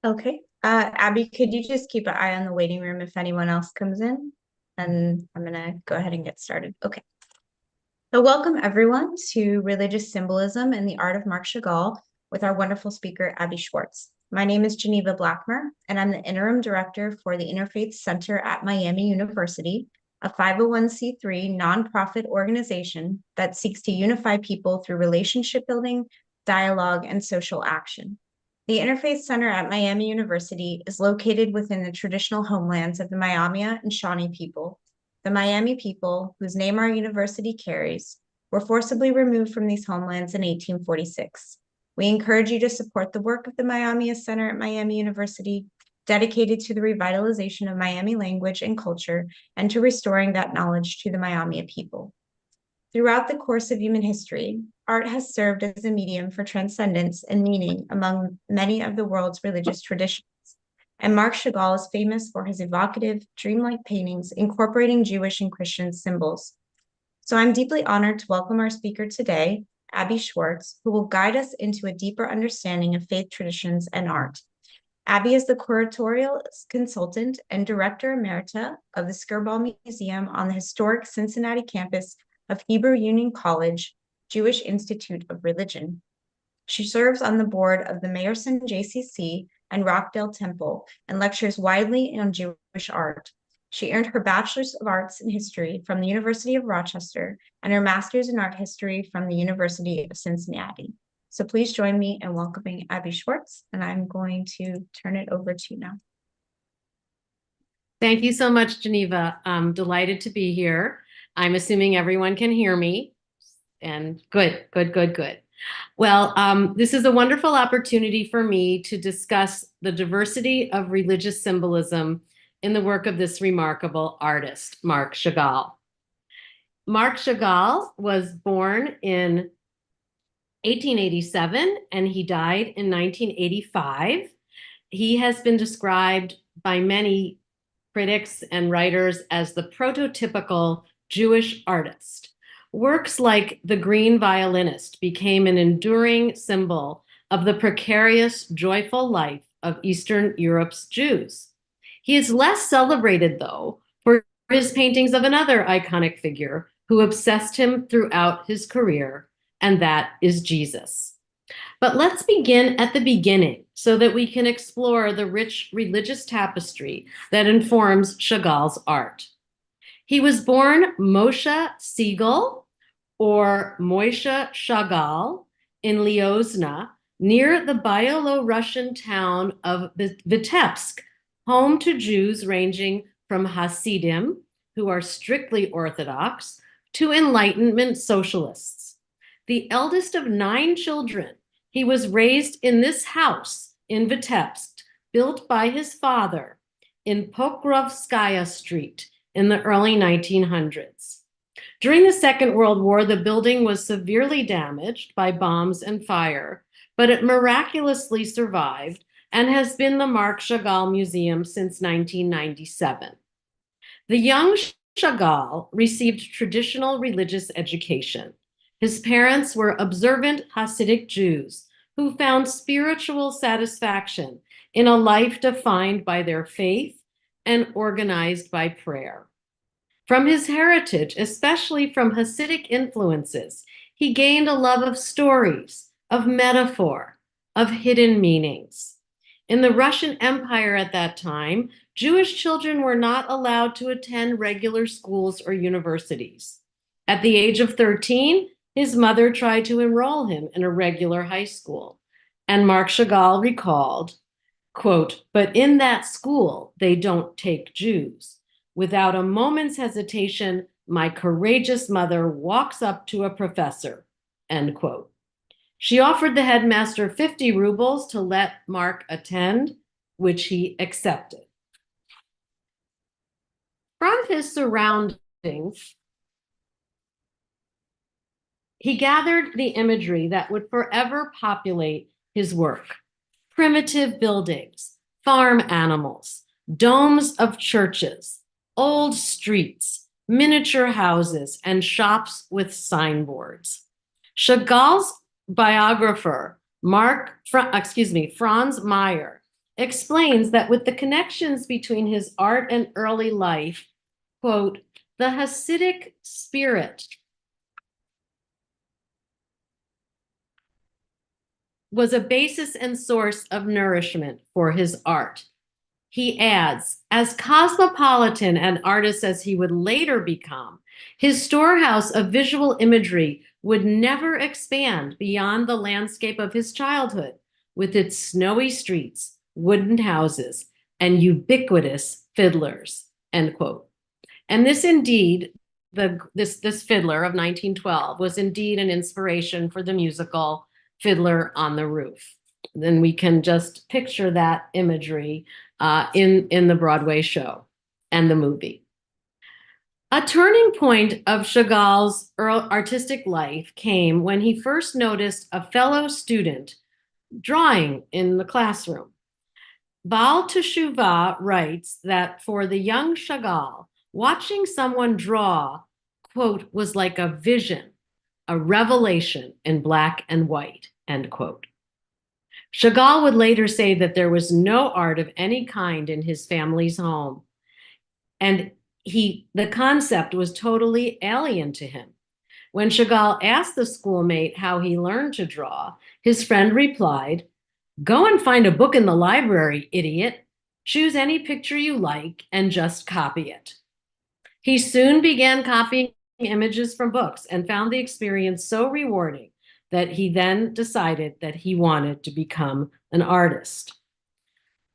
Okay. Abby, could you just keep an eye on the waiting room if anyone else comes in? And I'm gonna go ahead and get started. Okay. So welcome everyone to Religious Symbolism and the Art of Marc Chagall with our wonderful speaker, Abby Schwartz. My name is Geneva Blackmer, and I'm the Interim Director for the Interfaith Center at Miami University, a 501c3 nonprofit organization that seeks to unify people through relationship building, dialogue, and social action. The Interfaith Center at Miami University is located within the traditional homelands of the Miami and Shawnee people. The Miami people, whose name our university carries, were forcibly removed from these homelands in 1846. We encourage you to support the work of the Miami Center at Miami University, dedicated to the revitalization of Miami language and culture and to restoring that knowledge to the Miami people. Throughout the course of human history, art has served as a medium for transcendence and meaning among many of the world's religious traditions. And Marc Chagall is famous for his evocative, dreamlike paintings incorporating Jewish and Christian symbols. So I'm deeply honored to welcome our speaker today, Abby Schwartz, who will guide us into a deeper understanding of faith traditions and art. Abby is the curatorial consultant and director emerita of the Skirball Museum on the historic Cincinnati campus of Hebrew Union College, Jewish Institute of Religion. She serves on the board of the Meyerson JCC and Rockdale Temple and lectures widely on Jewish art. She earned her Bachelor's of Arts in History from the University of Rochester and her Master's in Art History from the University of Cincinnati. So please join me in welcoming Abby Schwartz, and I'm going to turn it over to you now. Thank you so much, Geneva. I'm delighted to be here. I'm assuming everyone can hear me. And good. Well, this is a wonderful opportunity for me to discuss the diversity of religious symbolism in the work of this remarkable artist, Marc Chagall. Marc Chagall was born in 1887 and he died in 1985. He has been described by many critics and writers as the prototypical Jewish artist. Works like The Green Violinist became an enduring symbol of the precarious, joyful life of Eastern Europe's Jews. He is less celebrated, though, for his paintings of another iconic figure who obsessed him throughout his career, and that is Jesus. But let's begin at the beginning so that we can explore the rich religious tapestry that informs Chagall's art. He was born Moshe Siegel, or Moishe Chagall, in Liozna, near the Byelo-Russian town of Vitebsk, home to Jews ranging from Hasidim, who are strictly Orthodox, to Enlightenment socialists. The eldest of 9 children, he was raised in this house in Vitebsk, built by his father in Pokrovskaya Street in the early 1900s. During the Second World War, the building was severely damaged by bombs and fire, but it miraculously survived and has been the Marc Chagall Museum since 1997. The young Chagall received traditional religious education. His parents were observant Hasidic Jews who found spiritual satisfaction in a life defined by their faith and organized by prayer. From his heritage, especially from Hasidic influences, he gained a love of stories, of metaphor, of hidden meanings. In the Russian Empire at that time, Jewish children were not allowed to attend regular schools or universities. At the age of 13, his mother tried to enroll him in a regular high school, and Marc Chagall recalled, quote, "But in that school, they don't take Jews. Without a moment's hesitation, my courageous mother walks up to a professor," end quote. She offered the headmaster 50 rubles to let Marc attend, which he accepted. From his surroundings, he gathered the imagery that would forever populate his work: primitive buildings, farm animals, domes of churches, old streets, miniature houses, and shops with signboards. Chagall's biographer, Franz Meyer, explains that with the connections between his art and early life, quote, the Hasidic spirit was a basis and source of nourishment for his art. He adds, as cosmopolitan an artist as he would later become, his storehouse of visual imagery would never expand beyond the landscape of his childhood, with its snowy streets, wooden houses, and ubiquitous fiddlers, end quote. And this indeed, this fiddler of 1912 was indeed an inspiration for the musical Fiddler on the Roof. Then we can just picture that imagery in the Broadway show and the movie. A turning point of Chagall's artistic life came when he first noticed a fellow student drawing in the classroom. Baal Teshuvah writes that for the young Chagall, watching someone draw, quote, was like a vision, a revelation in black and white, end quote. Chagall would later say that there was no art of any kind in his family's home, and the concept was totally alien to him. When Chagall asked the schoolmate how he learned to draw, his friend replied, "Go and find a book in the library, idiot. Choose any picture you like and just copy it." He soon began copying images from books and found the experience so rewarding that he then decided that he wanted to become an artist.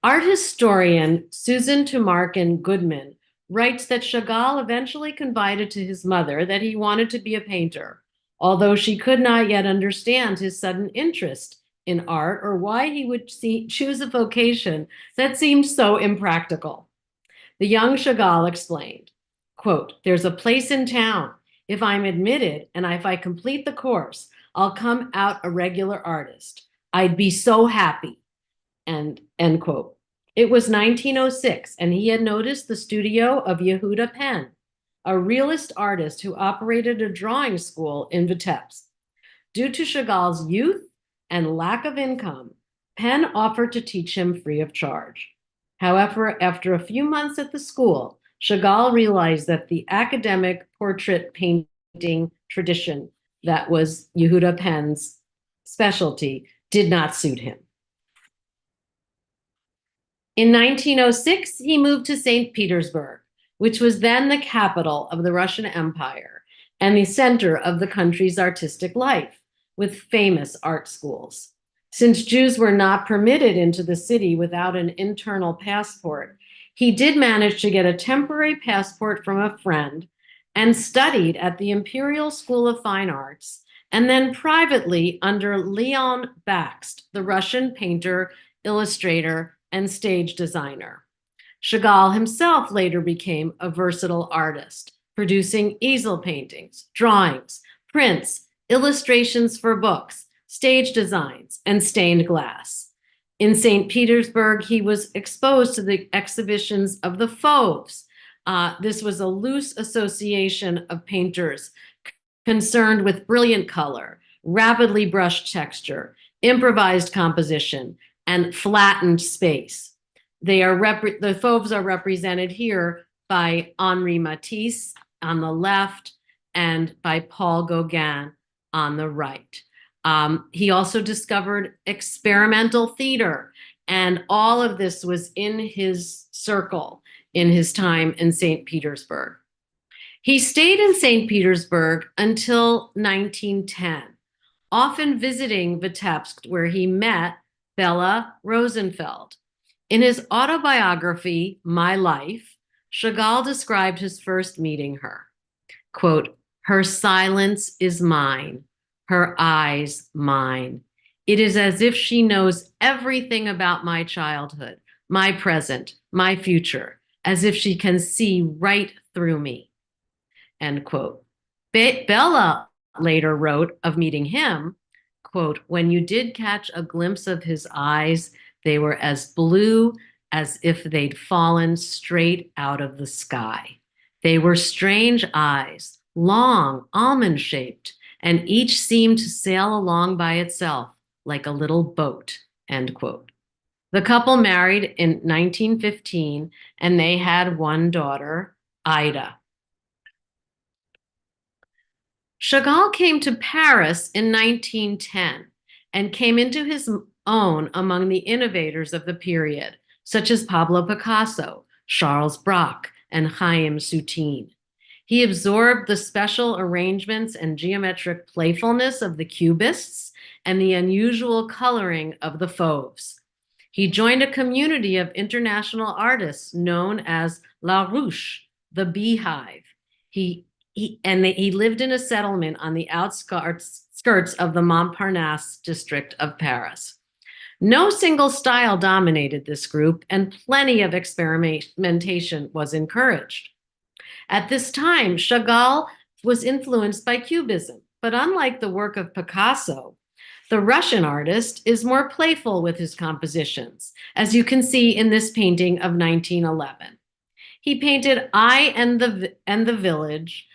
Art historian Susan Tumarkin Goodman writes that Chagall eventually confided to his mother that he wanted to be a painter, although she could not yet understand his sudden interest in art or why he would choose a vocation that seemed so impractical. The young Chagall explained, quote, "There's a place in town. If I'm admitted and if I complete the course, I'll come out a regular artist. I'd be so happy," and end quote. It was 1906, and he had noticed the studio of Yehuda Penn, a realist artist who operated a drawing school in Vitebsk. Due to Chagall's youth and lack of income, Penn offered to teach him free of charge. However, after a few months at the school, Chagall realized that the academic portrait painting tradition that was Yehuda Penn's specialty did not suit him. In 1906, he moved to St. Petersburg, which was then the capital of the Russian Empire and the center of the country's artistic life, with famous art schools. Since Jews were not permitted into the city without an internal passport, he did manage to get a temporary passport from a friend and studied at the Imperial School of Fine Arts, and then privately under Leon Bakst, the Russian painter, illustrator, and stage designer. Chagall himself later became a versatile artist, producing easel paintings, drawings, prints, illustrations for books, stage designs, and stained glass. In St. Petersburg, he was exposed to the exhibitions of the Fauves. This was a loose association of painters concerned with brilliant color, rapidly brushed texture, improvised composition, and flattened space. The Fauves are represented here by Henri Matisse on the left and by Paul Gauguin on the right. He also discovered experimental theater, and all of this was in his circle in his time in St. Petersburg. He stayed in St. Petersburg until 1910, often visiting Vitebsk, where he met Bella Rosenfeld. In his autobiography, My Life, Chagall described his first meeting her. Quote, "Her silence is mine, her eyes mine. It is as if she knows everything about my childhood, my present, my future, as if she can see right through me," end quote. Bella later wrote of meeting him, quote, "When you did catch a glimpse of his eyes, they were as blue as if they'd fallen straight out of the sky. They were strange eyes, long, almond-shaped, and each seemed to sail along by itself like a little boat," end quote. The couple married in 1915, and they had one daughter, Ida. Chagall came to Paris in 1910 and came into his own among the innovators of the period, such as Pablo Picasso, Charles Braque, and Chaim Soutine. He absorbed the special arrangements and geometric playfulness of the Cubists and the unusual coloring of the Fauves. He joined a community of international artists known as La Ruche, the Beehive. He lived in a settlement on the outskirts of the Montparnasse district of Paris. No single style dominated this group, and plenty of experimentation was encouraged. At this time, Chagall was influenced by Cubism, but unlike the work of Picasso, the Russian artist is more playful with his compositions, as you can see in this painting of 1911. He painted I and the Village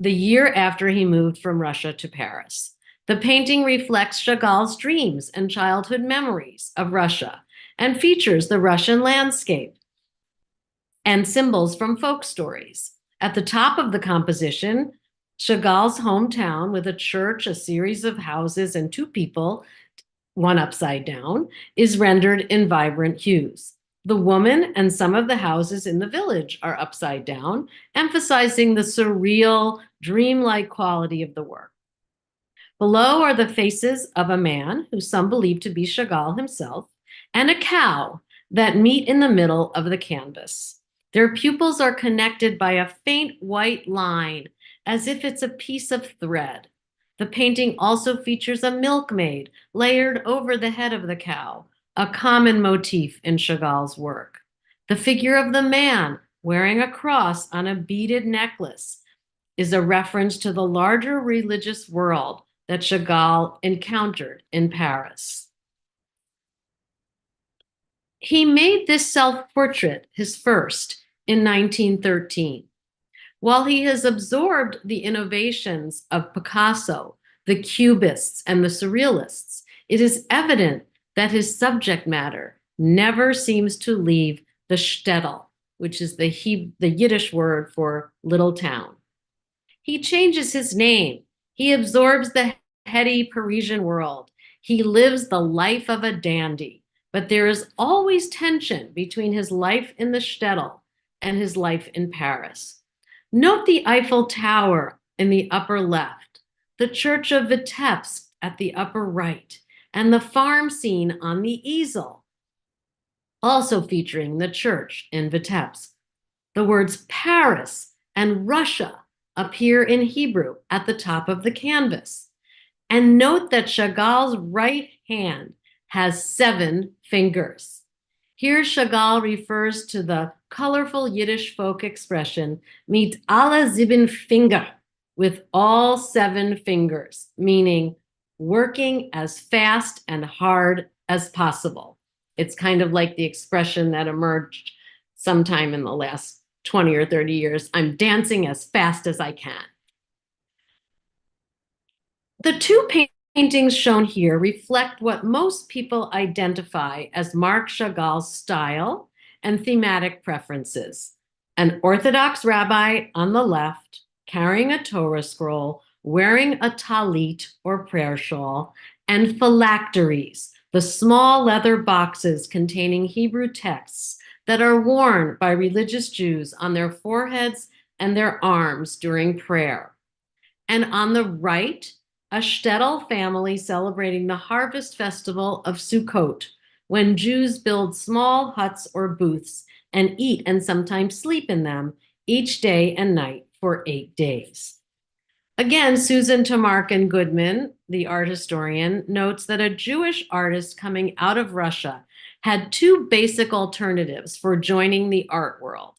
the year after he moved from Russia to Paris. The painting reflects Chagall's dreams and childhood memories of Russia and features the Russian landscape and symbols from folk stories. At the top of the composition, Chagall's hometown with a church, a series of houses, and two people, one upside down, is rendered in vibrant hues. The woman and some of the houses in the village are upside down, emphasizing the surreal, dreamlike quality of the work. Below are the faces of a man, who some believe to be Chagall himself, and a cow that meet in the middle of the canvas. Their pupils are connected by a faint white line, as if it's a piece of thread. The painting also features a milkmaid layered over the head of the cow, a common motif in Chagall's work. The figure of the man wearing a cross on a beaded necklace is a reference to the larger religious world that Chagall encountered in Paris. He made this self-portrait, his first, in 1913. While he has absorbed the innovations of Picasso, the Cubists, and the Surrealists, it is evident that his subject matter never seems to leave the shtetl, which is the Yiddish word for little town. He changes his name. He absorbs the heady Parisian world. He lives the life of a dandy, but there is always tension between his life in the shtetl and his life in Paris. Note the Eiffel Tower in the upper left, the Church of Vitebsk at the upper right, and the farm scene on the easel, also featuring the church in Vitebsk. The words Paris and Russia appear in Hebrew at the top of the canvas. And note that Chagall's right hand has 7 fingers. Here Chagall refers to the colorful Yiddish folk expression, mit alle 7 Finger, with all 7 fingers, meaning working as fast and hard as possible. It's kind of like the expression that emerged sometime in the last 20 or 30 years, I'm dancing as fast as I can. The two paintings shown here reflect what most people identify as Marc Chagall's style and thematic preferences. An Orthodox rabbi on the left, carrying a Torah scroll, wearing a talit or prayer shawl, and phylacteries, the small leather boxes containing Hebrew texts that are worn by religious Jews on their foreheads and their arms during prayer. And on the right, a shtetl family celebrating the harvest festival of Sukkot, when Jews build small huts or booths and eat and sometimes sleep in them each day and night for 8 days. Again, Susan Tamarkin Goodman, the art historian, notes that a Jewish artist coming out of Russia had 2 basic alternatives for joining the art world.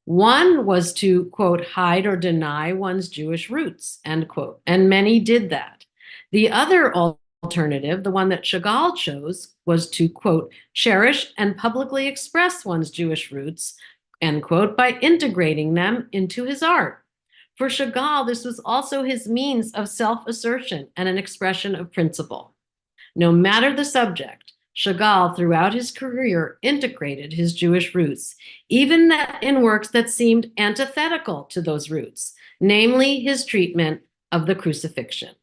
One was to, quote, hide or deny one's Jewish roots, end quote, and many did that. The other alternative, the one that Chagall chose, was to, quote, cherish and publicly express one's Jewish roots, end quote, by integrating them into his art. For Chagall, this was also his means of self-assertion and an expression of principle. No matter the subject, Chagall, throughout his career, integrated his Jewish roots, even in works that seemed antithetical to those roots, namely his treatment of the crucifixion.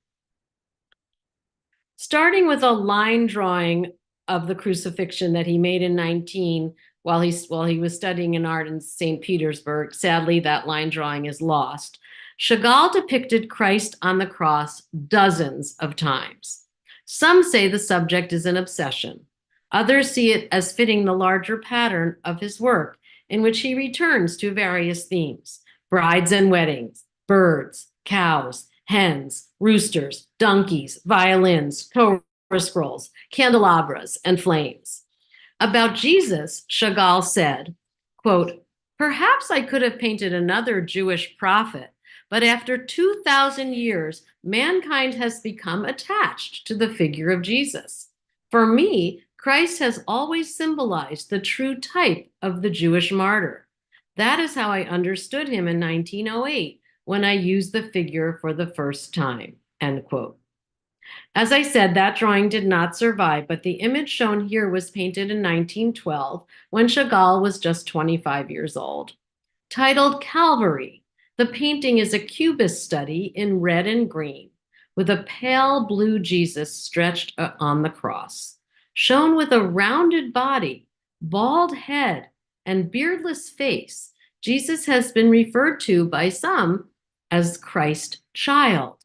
Starting with a line drawing of the crucifixion that he made in 19 while he was studying in art in St. Petersburg. Sadly, that line drawing is lost. Chagall depicted Christ on the cross dozens of times. Some say the subject is an obsession. Others see it as fitting the larger pattern of his work, in which he returns to various themes: brides and weddings, birds, cows, hens, roosters, donkeys, violins, Torah scrolls, candelabras, and flames. About Jesus, Chagall said, quote, "Perhaps I could have painted another Jewish prophet, but after 2,000 years, mankind has become attached to the figure of Jesus. For me, Christ has always symbolized the true type of the Jewish martyr. That is how I understood him in 1908 when I used the figure for the first time," end quote. As I said, that drawing did not survive, but the image shown here was painted in 1912 when Chagall was just 25 years old. Titled Calvary, the painting is a cubist study in red and green, with a pale blue Jesus stretched on the cross. Shown with a rounded body, bald head, and beardless face, Jesus has been referred to by some as Christ child.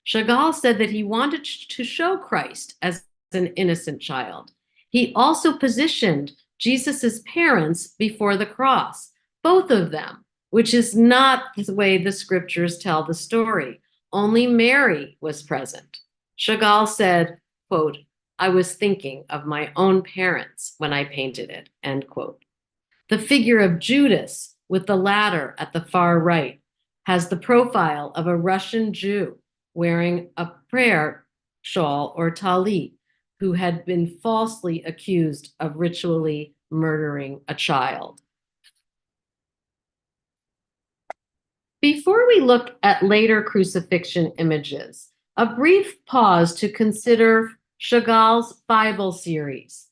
Chagall said that he wanted to show Christ as an innocent child. He also positioned Jesus's parents before the cross, both of them, which is not the way the scriptures tell the story. Only Mary was present. Chagall said, quote, "I was thinking of my own parents when I painted it," end quote. The figure of Judas, with the ladder at the far right, has the profile of a Russian Jew wearing a prayer shawl or talit, who had been falsely accused of ritually murdering a child. Before we look at later crucifixion images, a brief pause to consider Chagall's Bible series,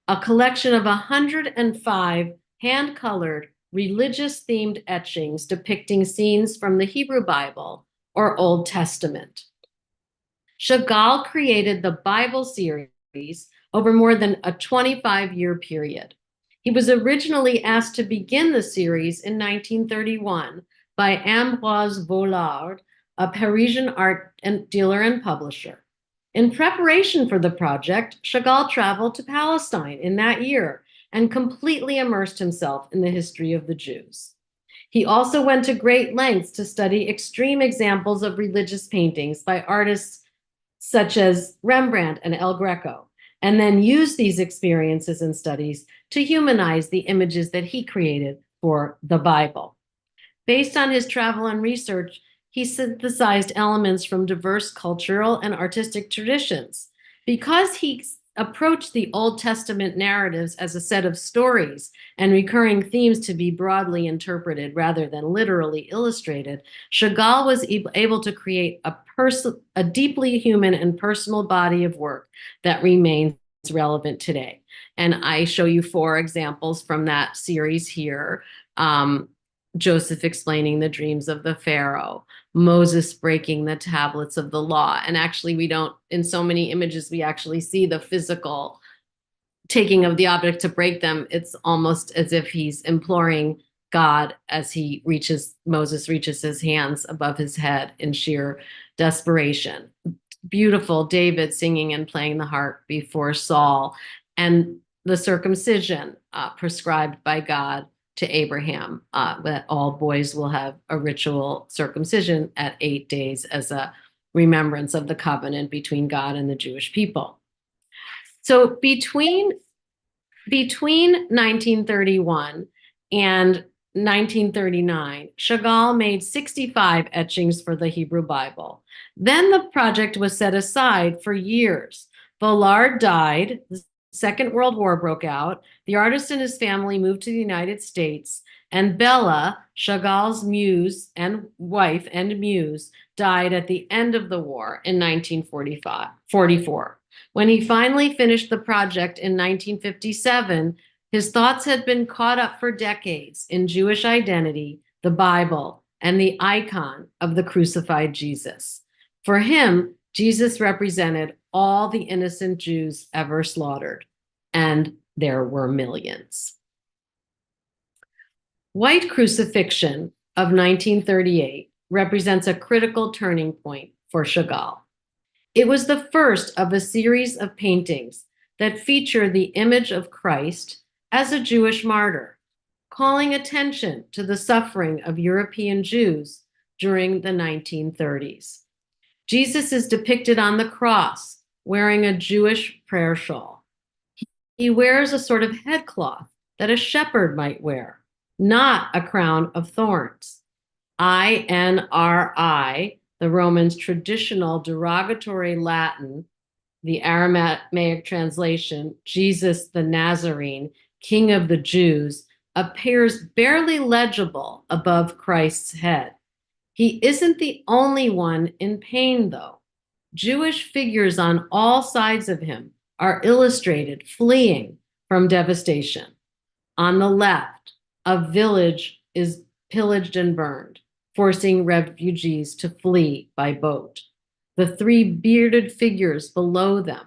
a collection of 105 hand-colored, religious-themed etchings depicting scenes from the Hebrew Bible or Old Testament. Chagall created the Bible series over more than a 25-year period. He was originally asked to begin the series in 1931 by Ambroise Vollard, a Parisian art dealer and publisher. In preparation for the project, Chagall traveled to Palestine in that year and completely immersed himself in the history of the Jews. He also went to great lengths to study extreme examples of religious paintings by artists such as Rembrandt and El Greco, and then used these experiences and studies to humanize the images that he created for the Bible. Based on his travel and research, he synthesized elements from diverse cultural and artistic traditions. Because he approached the Old Testament narratives as a set of stories and recurring themes to be broadly interpreted rather than literally illustrated, Chagall was able to create a deeply human and personal body of work that remains relevant today. And I show you 4 examples from that series here. Joseph explaining the dreams of the Pharaoh, Moses breaking the tablets of the law. And actually, we don't, in so many images, we actually see the physical taking of the object to break them. It's almost as if he's imploring God as Moses reaches his hands above his head in sheer desperation. Beautiful David singing and playing the harp before Saul, and the circumcision prescribed by God to Abraham, that all boys will have a ritual circumcision at 8 days as a remembrance of the covenant between God and the Jewish people. So between 1931 and 1939, Chagall made 65 etchings for the Hebrew Bible. Then the project was set aside for years. Vollard died. The Second World War broke out. The artist and his family moved to the United States, and Bella, Chagall's wife and muse, died at the end of the war in 1944. When he finally finished the project in 1957, his thoughts had been caught up for decades in Jewish identity, the Bible, and the icon of the crucified Jesus. For him, Jesus represented all the innocent Jews ever slaughtered, and there were millions. White Crucifixion of 1938 represents a critical turning point for Chagall. It was the first of a series of paintings that feature the image of Christ as a Jewish martyr, calling attention to the suffering of European Jews during the 1930s. Jesus is depicted on the cross wearing a Jewish prayer shawl. He wears a sort of headcloth that a shepherd might wear, not a crown of thorns. INRI, the Romans' traditional derogatory Latin, the Aramaic translation, Jesus the Nazarene, King of the Jews, appears barely legible above Christ's head. He isn't the only one in pain, though. Jewish figures on all sides of him are illustrated fleeing from devastation. On the left, a village is pillaged and burned, forcing refugees to flee by boat. The three bearded figures below them,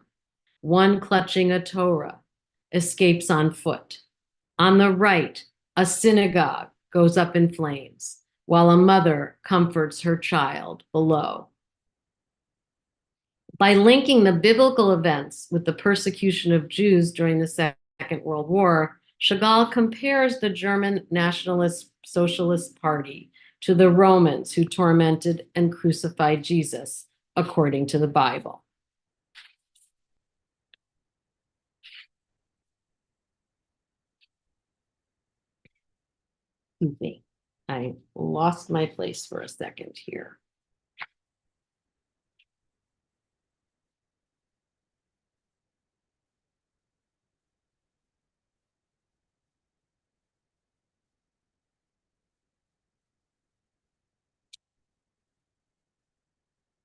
one clutching a Torah, escapes on foot. On the right, a synagogue goes up in flames, while a mother comforts her child below. By linking the biblical events with the persecution of Jews during the Second World War, Chagall compares the German Nationalist Socialist Party to the Romans who tormented and crucified Jesus, according to the Bible. Excuse me, I lost my place for a second here.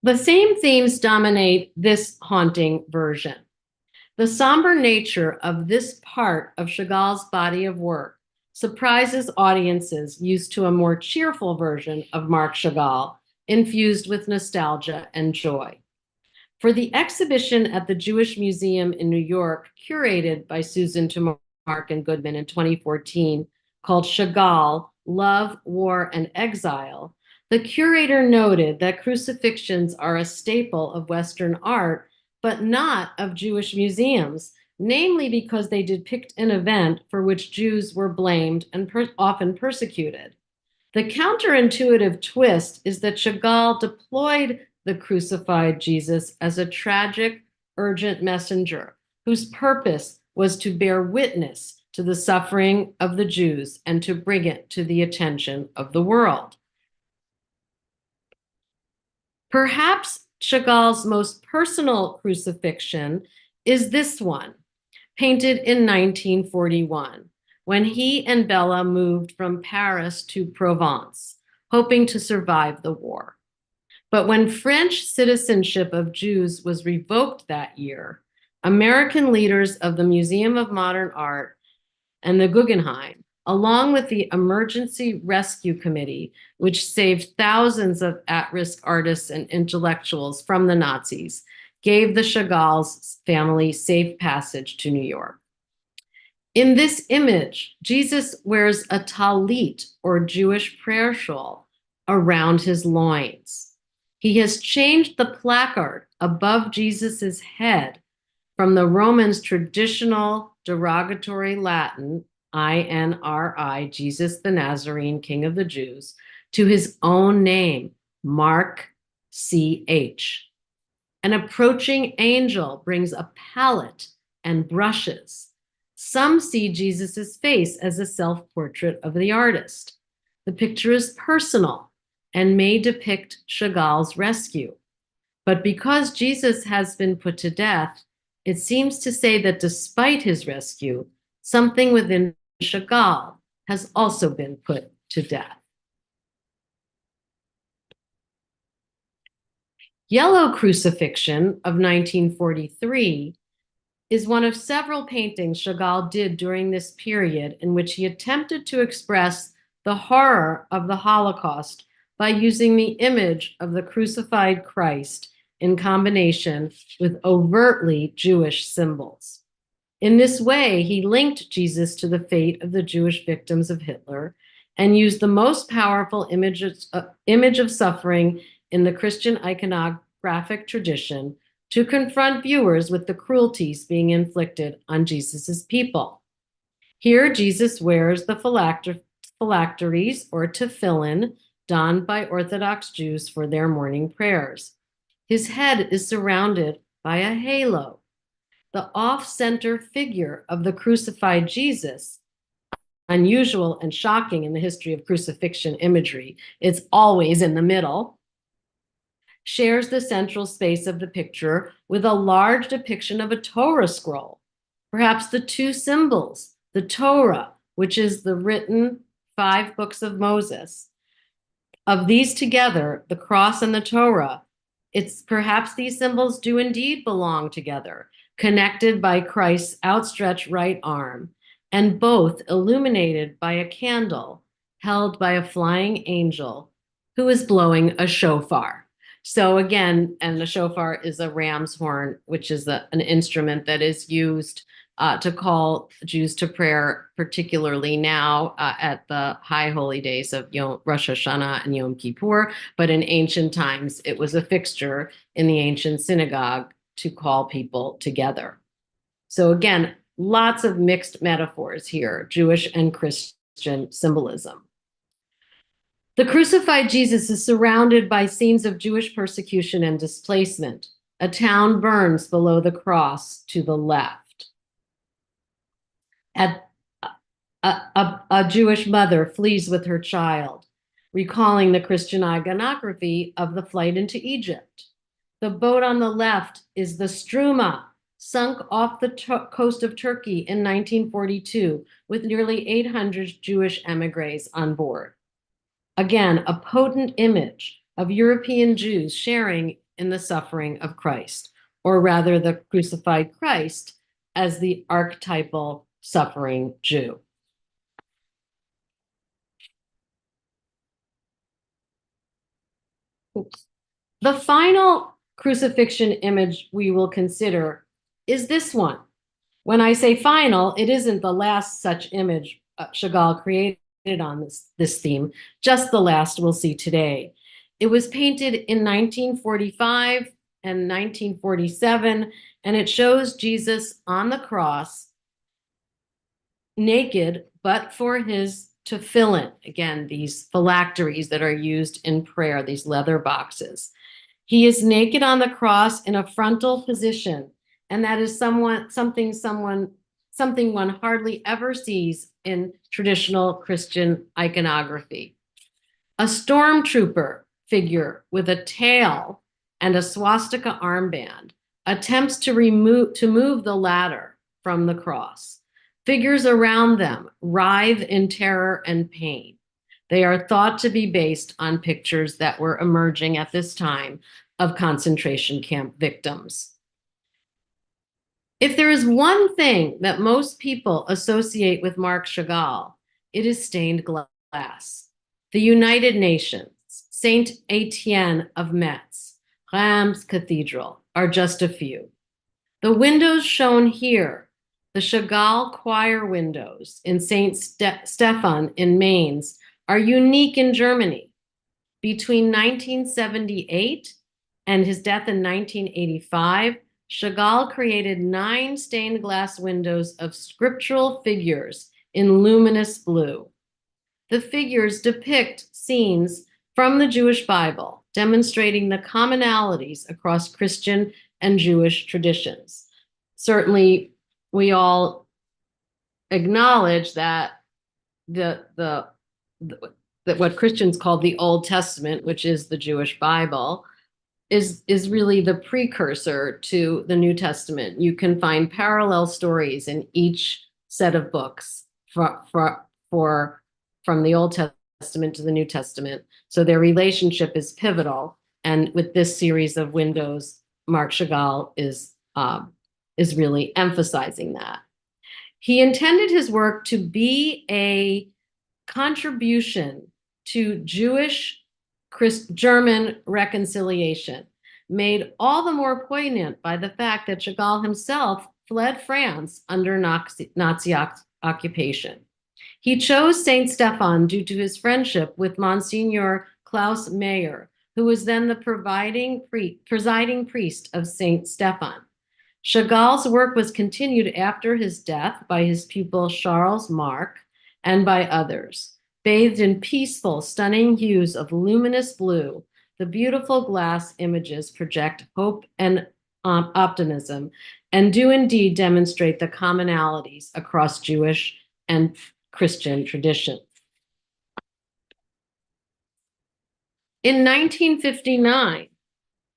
The same themes dominate this haunting version. The somber nature of this part of Chagall's body of work surprises audiences used to a more cheerful version of Marc Chagall, infused with nostalgia and joy. For the exhibition at the Jewish Museum in New York, curated by Susan Tomark and Goodman in 2014, called Chagall, Love, War, and Exile, the curator noted that crucifixions are a staple of Western art, but not of Jewish museums, namely because they depict an event for which Jews were blamed and often persecuted. The counterintuitive twist is that Chagall deployed the crucified Jesus as a tragic, urgent messenger whose purpose was to bear witness to the suffering of the Jews and to bring it to the attention of the world. Perhaps Chagall's most personal crucifixion is this one, painted in 1941, when he and Bella moved from Paris to Provence, hoping to survive the war. But when French citizenship of Jews was revoked that year, American leaders of the Museum of Modern Art and the Guggenheim, along with the Emergency Rescue Committee, which saved thousands of at-risk artists and intellectuals from the Nazis, gave the Chagall's family safe passage to New York. In this image, Jesus wears a talit, or Jewish prayer shawl, around his loins. He has changed the placard above Jesus's head from the Romans' traditional derogatory Latin, INRI, Jesus the Nazarene, King of the Jews, to his own name, Marc CH. An approaching angel brings a palette and brushes. Some see Jesus's face as a self-portrait of the artist. The picture is personal and may depict Chagall's rescue. But because Jesus has been put to death, it seems to say that despite his rescue, something within Chagall has also been put to death. Yellow Crucifixion of 1943 is one of several paintings Chagall did during this period in which he attempted to express the horror of the Holocaust by using the image of the crucified Christ in combination with overtly Jewish symbols. In this way, he linked Jesus to the fate of the Jewish victims of Hitler and used the most powerful image of suffering in the Christian iconographic tradition to confront viewers with the cruelties being inflicted on Jesus's people. Here, Jesus wears the phylacteries or tefillin donned by Orthodox Jews for their morning prayers. His head is surrounded by a halo. The off-center figure of the crucified Jesus, unusual and shocking in the history of crucifixion imagery, it's always in the middle, shares the central space of the picture with a large depiction of a Torah scroll, perhaps the two symbols, the Torah, which is the written 5 books of Moses. Of these together, the cross and the Torah, it's perhaps these symbols do indeed belong together, connected by Christ's outstretched right arm, and both illuminated by a candle held by a flying angel who is blowing a shofar. So again, and the shofar is a ram's horn, which is an instrument that is used to call Jews to prayer, particularly now at the high holy days of Rosh Hashanah and Yom Kippur. But in ancient times, it was a fixture in the ancient synagogue to call people together. So again, lots of mixed metaphors here, Jewish and Christian symbolism. The crucified Jesus is surrounded by scenes of Jewish persecution and displacement. A town burns below the cross to the left. A Jewish mother flees with her child, recalling the Christian iconography of the flight into Egypt. The boat on the left is the Struma, sunk off the coast of Turkey in 1942 with nearly 800 Jewish emigres on board. Again, a potent image of European Jews sharing in the suffering of Christ, or rather the crucified Christ as the archetypal suffering Jew. Oops. The final crucifixion image we will consider is this one. When I say final, it isn't the last such image Chagall created on this theme, just the last we'll see today. It was painted in 1945 and 1947, and it shows Jesus on the cross, naked, but for his tefillin, again, these phylacteries that are used in prayer, these leather boxes. He is naked on the cross in a frontal position, and that is something one hardly ever sees in traditional Christian iconography. A stormtrooper figure with a tail and a swastika armband attempts to move the ladder from the cross. Figures around them writhe in terror and pain. They are thought to be based on pictures that were emerging at this time of concentration camp victims. If there is one thing that most people associate with Marc Chagall, it is stained glass. The United Nations, Saint Etienne of Metz, Reims Cathedral are just a few. The windows shown here, the Chagall choir windows in Saint Stephan in Mainz, are unique in Germany. Between 1978 and his death in 1985, Chagall created 9 stained glass windows of scriptural figures in luminous blue. The figures depict scenes from the Jewish Bible, demonstrating the commonalities across Christian and Jewish traditions. Certainly, we all acknowledge that that what Christians call the Old Testament, which is the Jewish Bible, is really the precursor to the New Testament. You can find parallel stories in each set of books from the Old Testament to the New Testament. So their relationship is pivotal. And with this series of windows, Marc Chagall is really emphasizing that. He intended his work to be a contribution to Jewish-German reconciliation, made all the more poignant by the fact that Chagall himself fled France under Nazi occupation. He chose Saint Stephan due to his friendship with Monsignor Klaus Mayer, who was then the presiding priest of Saint Stephan. Chagall's work was continued after his death by his pupil Charles Marc and by others. Bathed in peaceful, stunning hues of luminous blue, the beautiful glass images project hope and optimism, and do indeed demonstrate the commonalities across Jewish and Christian tradition. In 1959,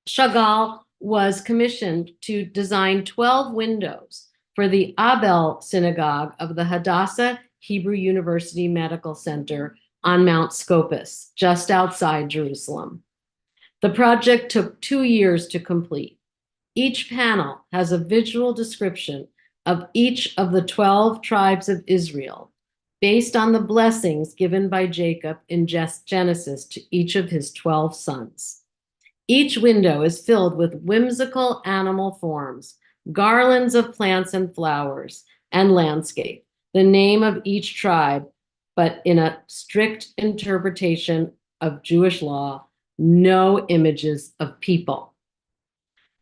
Chagall was commissioned to design 12 windows for the Abel Synagogue of the Hadassah Hebrew University Medical Center on Mount Scopus, just outside Jerusalem. The project took 2 years to complete. Each panel has a visual description of each of the 12 tribes of Israel, based on the blessings given by Jacob in Genesis to each of his 12 sons. Each window is filled with whimsical animal forms, garlands of plants and flowers, and landscape, the name of each tribe, but in a strict interpretation of Jewish law, no images of people.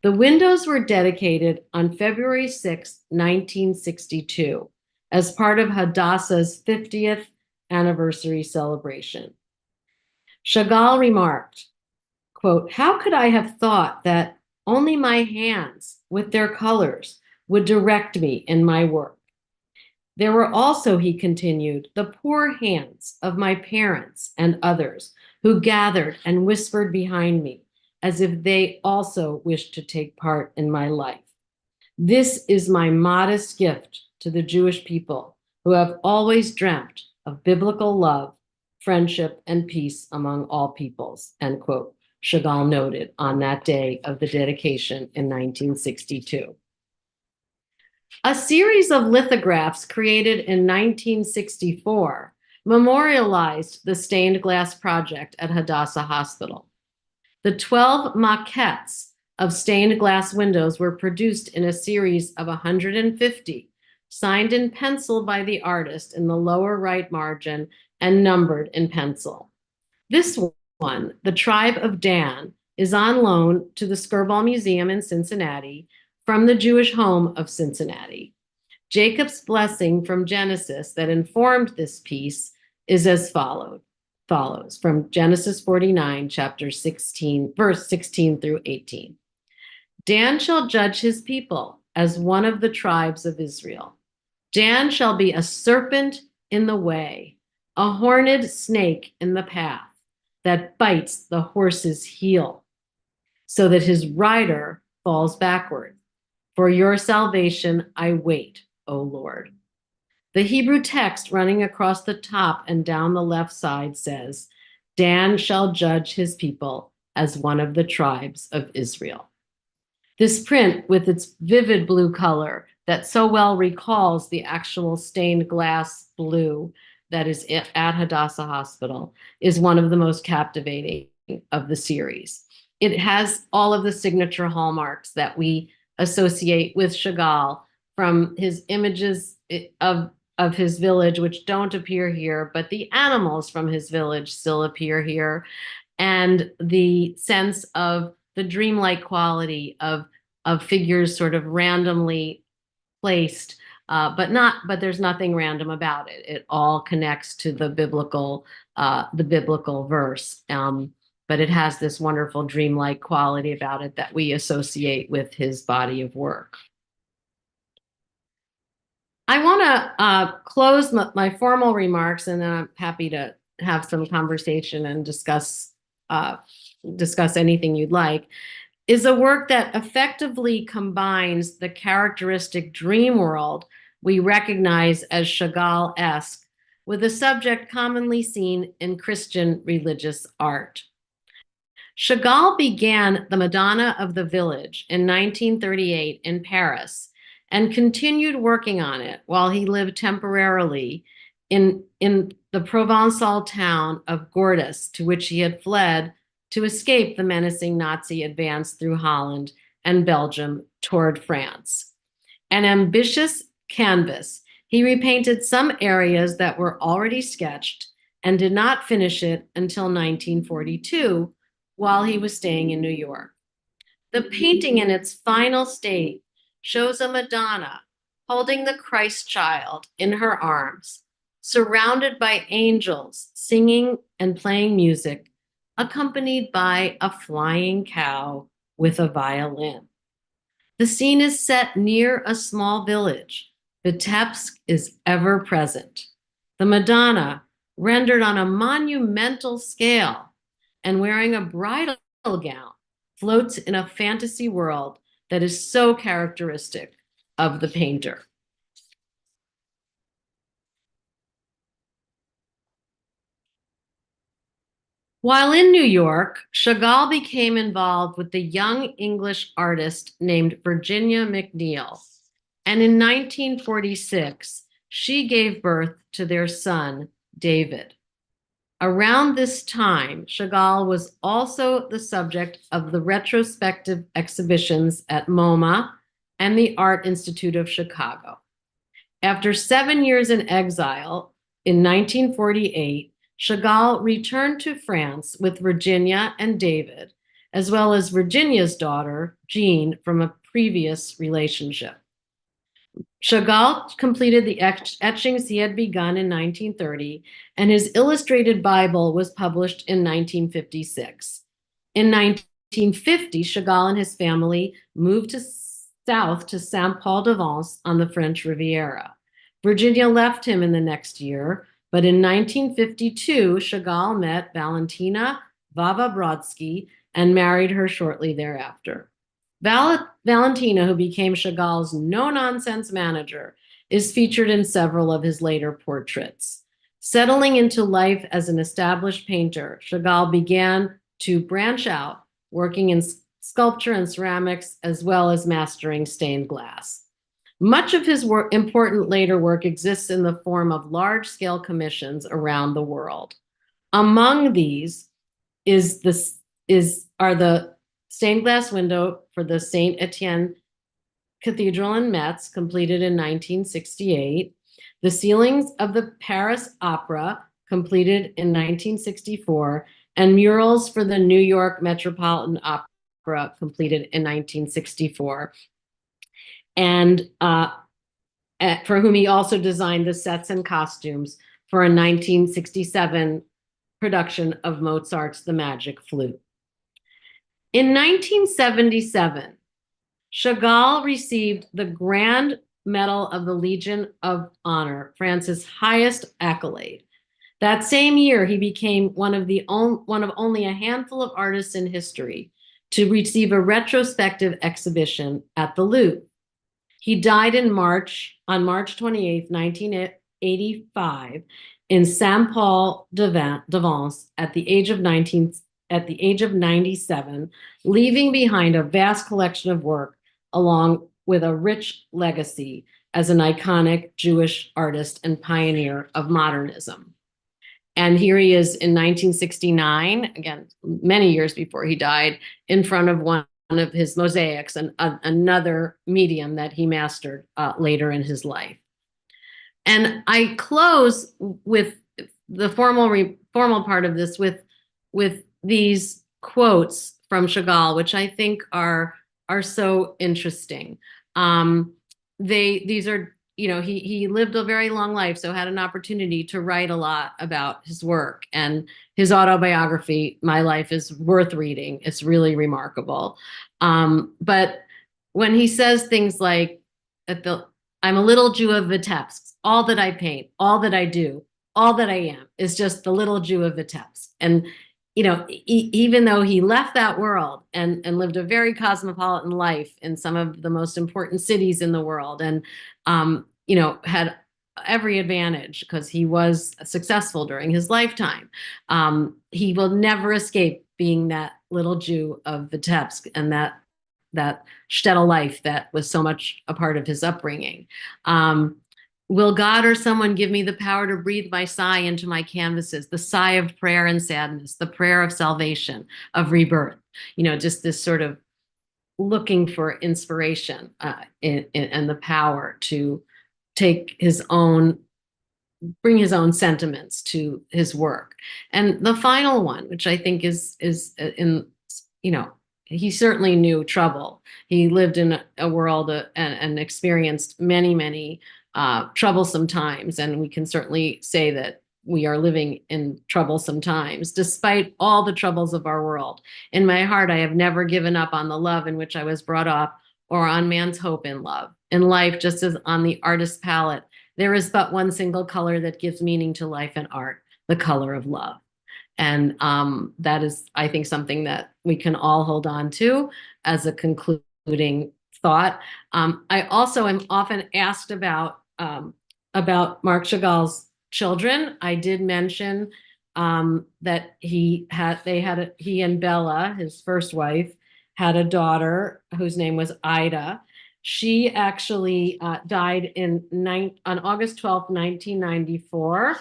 The windows were dedicated on February 6, 1962, as part of Hadassah's 50th anniversary celebration. Chagall remarked, quote, "How could I have thought that only my hands with their colors would direct me in my work? There were also," he continued, "the poor hands of my parents and others who gathered and whispered behind me as if they also wished to take part in my life. This is my modest gift to the Jewish people who have always dreamt of biblical love, friendship, and peace among all peoples," end quote. Chagall noted on that day of the dedication in 1962. A series of lithographs created in 1964 memorialized the stained glass project at Hadassah Hospital. The 12 maquettes of stained glass windows were produced in a series of 150, signed in pencil by the artist in the lower right margin and numbered in pencil. This one, the tribe of Dan, is on loan to the Skirball Museum in Cincinnati from the Jewish home of Cincinnati. Jacob's blessing from Genesis that informed this piece is as follows from Genesis 49, chapter 16, verse 16 through 18. Dan shall judge his people as one of the tribes of Israel. Dan shall be a serpent in the way, a horned snake in the path that bites the horse's heel, so that his rider falls backward. For your salvation I wait, O Lord. The Hebrew text running across the top and down the left side says, Dan shall judge his people as one of the tribes of Israel. This print, with its vivid blue color that so well recalls the actual stained glass blue that is at Hadassah Hospital, is one of the most captivating of the series. It has all of the signature hallmarks that we associate with Chagall, from his images of his village, which don't appear here, but the animals from his village still appear here, and the sense of the dreamlike quality of figures sort of randomly placed, but there's nothing random about it. It all connects to the biblical verse. But it has this wonderful dreamlike quality about it that we associate with his body of work. I want to close my formal remarks, and then I'm happy to have some conversation and discuss anything you'd like, is a work that effectively combines the characteristic dream world we recognize as Chagall-esque with a subject commonly seen in Christian religious art. Chagall began the Madonna of the Village in 1938 in Paris and continued working on it while he lived temporarily in the Provençal town of Gordes, to which he had fled to escape the menacing Nazi advance through Holland and Belgium toward France. An ambitious canvas, he repainted some areas that were already sketched and did not finish it until 1942 while he was staying in New York. The painting in its final state shows a Madonna holding the Christ child in her arms, surrounded by angels singing and playing music, accompanied by a flying cow with a violin. The scene is set near a small village. Vitebsk is ever present. The Madonna, rendered on a monumental scale and wearing a bridal gown, floats in a fantasy world that is so characteristic of the painter. While in New York, Chagall became involved with the young English artist named Virginia McNeil. And in 1946, she gave birth to their son, David. Around this time, Chagall was also the subject of the retrospective exhibitions at MoMA and the Art Institute of Chicago. After 7 years in exile in 1948, Chagall returned to France with Virginia and David, as well as Virginia's daughter, Jean, from a previous relationship. Chagall completed the etchings he had begun in 1930, and his illustrated Bible was published in 1956. In 1950, Chagall and his family moved south to Saint-Paul-de-Vence on the French Riviera. Virginia left him in the next year, but in 1952, Chagall met Valentina Vava-Brodsky and married her shortly thereafter. Valentina, who became Chagall's no-nonsense manager, is featured in several of his later portraits. Settling into life as an established painter, Chagall began to branch out, working in sculpture and ceramics, as well as mastering stained glass. Much of his important later work exists in the form of large-scale commissions around the world. Among these are the stained glass window for the Saint Etienne Cathedral in Metz, completed in 1968, the ceilings of the Paris Opera, completed in 1964, and murals for the New York Metropolitan Opera, completed in 1964. And for whom he also designed the sets and costumes for a 1967 production of Mozart's The Magic Flute. In 1977, Chagall received the Grand Medal of the Legion of Honor, France's highest accolade. That same year, he became one of only a handful of artists in history to receive a retrospective exhibition at the Louvre. He died on March 28, 1985, in Saint-Paul-de-Vence at the age of 97, leaving behind a vast collection of work along with a rich legacy as an iconic Jewish artist and pioneer of modernism. And here he is in 1969, again, many years before he died, in front of one of his mosaics, and another medium that he mastered later in his life. And I close with the formal part of this with these quotes from Chagall, which I think are so interesting. These are, he lived a very long life, so had an opportunity to write a lot about his work, and his autobiography, My Life, is worth reading. It's really remarkable. But when he says things like, I'm a little Jew of Vitebsk, all that I paint, all that I do, all that I am is just the little Jew of Vitebsk. And even though he left that world and lived a very cosmopolitan life in some of the most important cities in the world, and had every advantage because he was successful during his lifetime, he will never escape being that little Jew of Vitebsk, and that shtetl life that was so much a part of his upbringing. Will God or someone give me the power to breathe my sigh into my canvases, the sigh of prayer and sadness, the prayer of salvation, of rebirth, just this sort of looking for inspiration and the power to take bring his own sentiments to his work. And the final one, which I think is in, he certainly knew trouble. He lived in a world and experienced many, many troublesome times. And we can certainly say that we are living in troublesome times, despite all the troubles of our world. In my heart, I have never given up on the love in which I was brought up, or on man's hope in love. In life, just as on the artist's palette, there is but one single color that gives meaning to life and art, the color of love. And that is, I think, something that we can all hold on to as a concluding thought. I also am often asked about Marc Chagall's children. I did mention that he and Bella, his first wife, had a daughter whose name was Ida. She actually died on August 12th, 1994.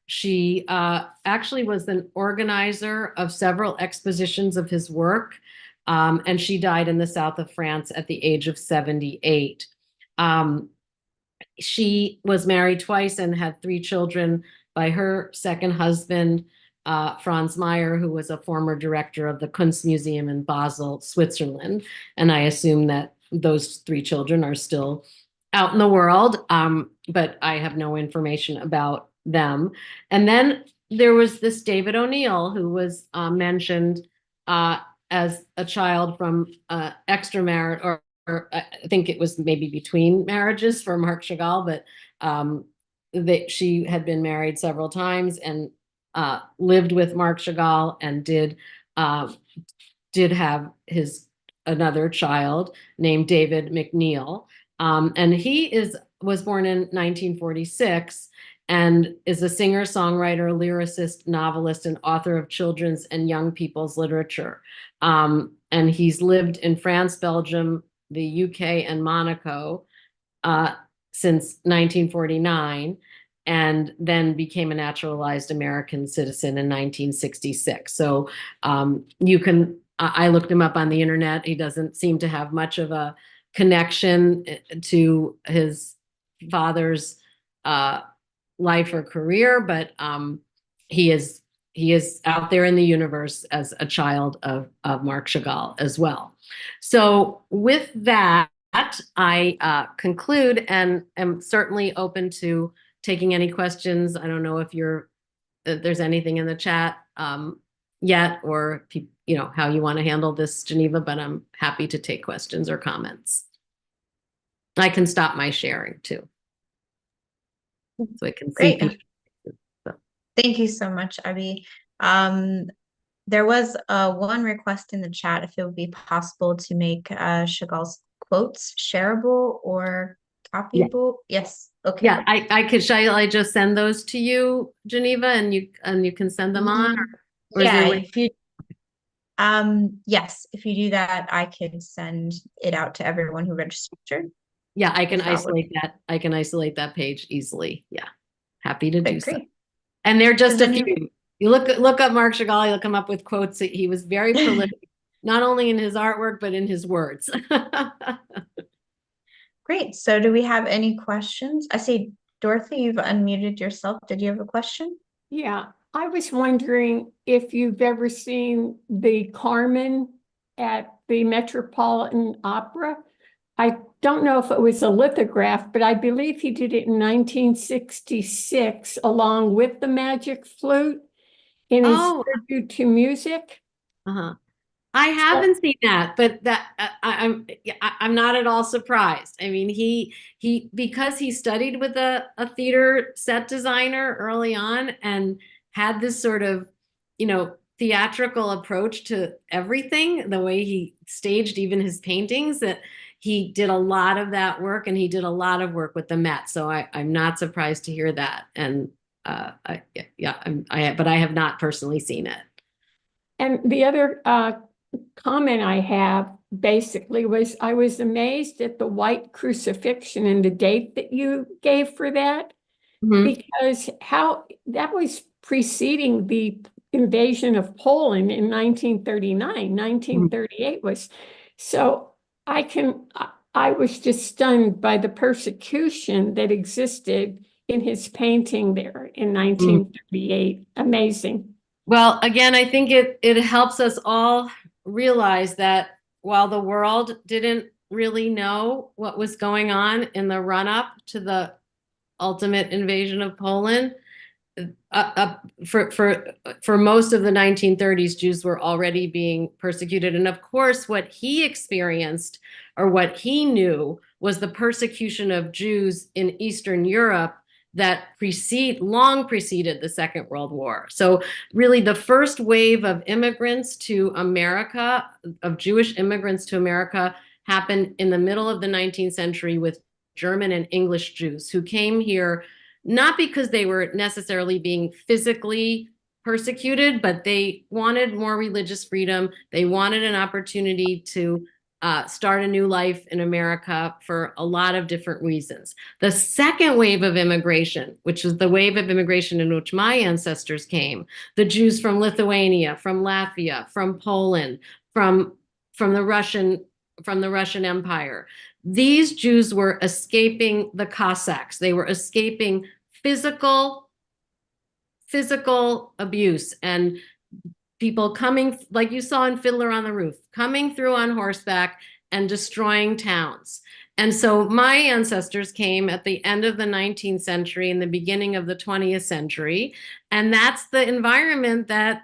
She actually was an organizer of several expositions of his work, and she died in the south of France at the age of 78. She was married twice and had 3 children by her second husband, Franz Meyer, who was a former director of the Kunstmuseum in Basel, Switzerland. And I assume that those 3 children are still out in the world, but I have no information about them. And then there was this David O'Neill, who was mentioned as a child from extramarital, or I think it was maybe between marriages for Marc Chagall, but she had been married several times and lived with Marc Chagall, and did have another child named David McNeill. And he was born in 1946 and is a singer, songwriter, lyricist, novelist, and author of children's and young people's literature. And he's lived in France, Belgium, the UK, and Monaco since 1949, and then became a naturalized American citizen in 1966. So I looked him up on the internet. He doesn't seem to have much of a connection to his father's life or career, but he is out there in the universe as a child of Marc Chagall as well. So with that, I conclude and am certainly open to taking any questions. I don't know if there's anything in the chat yet, or how you want to handle this, Geneva, but I'm happy to take questions or comments. I can stop my sharing too, so I can see people. Thank you so much, Abby. There was one request in the chat if it would be possible to make Chagall's quotes shareable or copyable. Yeah. Yes. Okay. Yeah, I could. Shall I just send those to you, Geneva, and you can send them on? Or yeah. If you yes, if you do that, I can send it out to everyone who registered. Yeah, I can isolate that. I can isolate that page easily. Yeah, happy to do so. And they're just a few. You look up Marc Chagall, you'll come up with quotes. He was very prolific, not only in his artwork, but in his words. Great. So do we have any questions? I see, Dorothy, you've unmuted yourself. Did you have a question? Yeah, I was wondering if you've ever seen the Carmen at the Metropolitan Opera. I don't know if it was a lithograph, but I believe he did it in 1966 along with the magic flute in his tribute to music. I haven't seen that, but I'm not at all surprised. I mean, he because he studied with a theater set designer early on and had this sort of, theatrical approach to everything, the way he staged even his paintings, that he did a lot of that work, and he did a lot of work with the Met. So I'm not surprised to hear that. And but I have not personally seen it. And the other comment I have basically was I was amazed at the white crucifixion and the date that you gave for that, Mhm. because how that was preceding the invasion of Poland in 1939. 1938 was, so I was just stunned by the persecution that existed in his painting there in Mhm. 1938. Amazing. Well, again, I think it helps us all realize that while the world didn't really know what was going on in the run up to the ultimate invasion of Poland, for most of the 1930s, Jews were already being persecuted. And of course, what he experienced or what he knew was the persecution of Jews in Eastern Europe that long preceded the Second World War. So really the first wave of immigrants to America, of Jewish immigrants to America, happened in the middle of the 19th century with German and English Jews who came here not because they were necessarily being physically persecuted, but they wanted more religious freedom. They wanted an opportunity to start a new life in America for a lot of different reasons. The second wave of immigration, which was the wave of immigration in which my ancestors came, the Jews from Lithuania, from Latvia, from Poland, from from the Russian from the Russian Empire. These Jews were escaping the Cossacks. They were escaping physical abuse and people coming, like you saw in Fiddler on the Roof, coming through on horseback and destroying towns. And so my ancestors came at the end of the 19th century and the beginning of the 20th century. And that's the environment that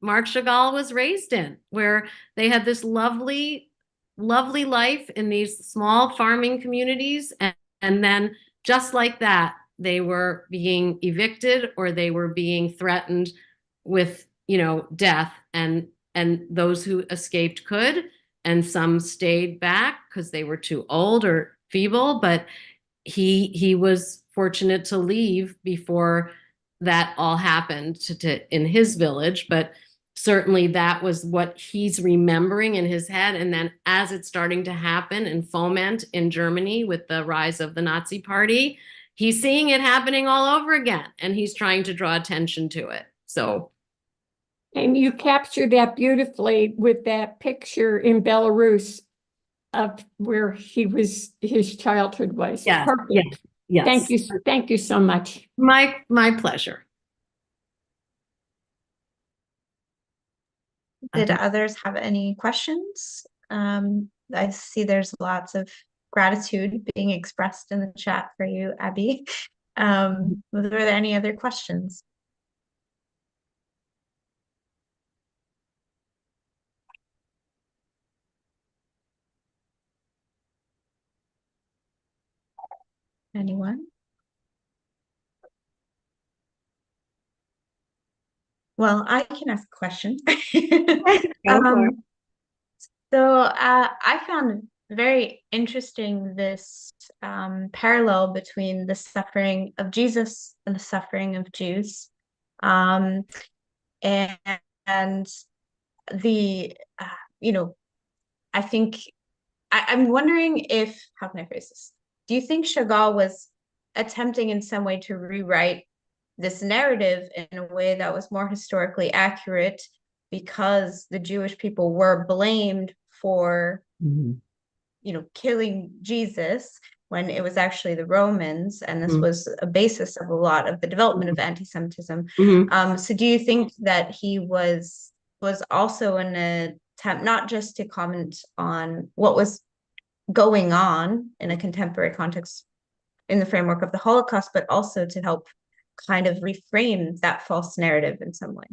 Marc Chagall was raised in, where they had this lovely, lovely life in these small farming communities. And then just like that, they were being evicted or they were being threatened with, death. And those who escaped could, and some stayed back because they were too old or feeble. But he was fortunate to leave before that all happened in his village. But certainly that was what he's remembering in his head. And then as it's starting to happen and foment in Germany with the rise of the Nazi Party, he's seeing it happening all over again, and he's trying to draw attention to it. So, And you captured that beautifully with that picture in Belarus of where his childhood was. yes, yes, Perfect. yes. Thank you so much. My pleasure. Did others have any questions? I see there's lots of gratitude being expressed in the chat for you, Abby. Were there any other questions? Anyone? Well, I can ask a question. I found very interesting this parallel between the suffering of Jesus and the suffering of Jews. Um, and, and the, I think I'm wondering if, how can I phrase this? Do you think Chagall was attempting in some way to rewrite this narrative in a way that was more historically accurate because the Jewish people were blamed for, killing Jesus when it was actually the Romans, and this was a basis of a lot of the development of anti-Semitism. So do you think that he was also an attempt not just to comment on what was going on in a contemporary context in the framework of the Holocaust, but also to help kind of reframe that false narrative in some way?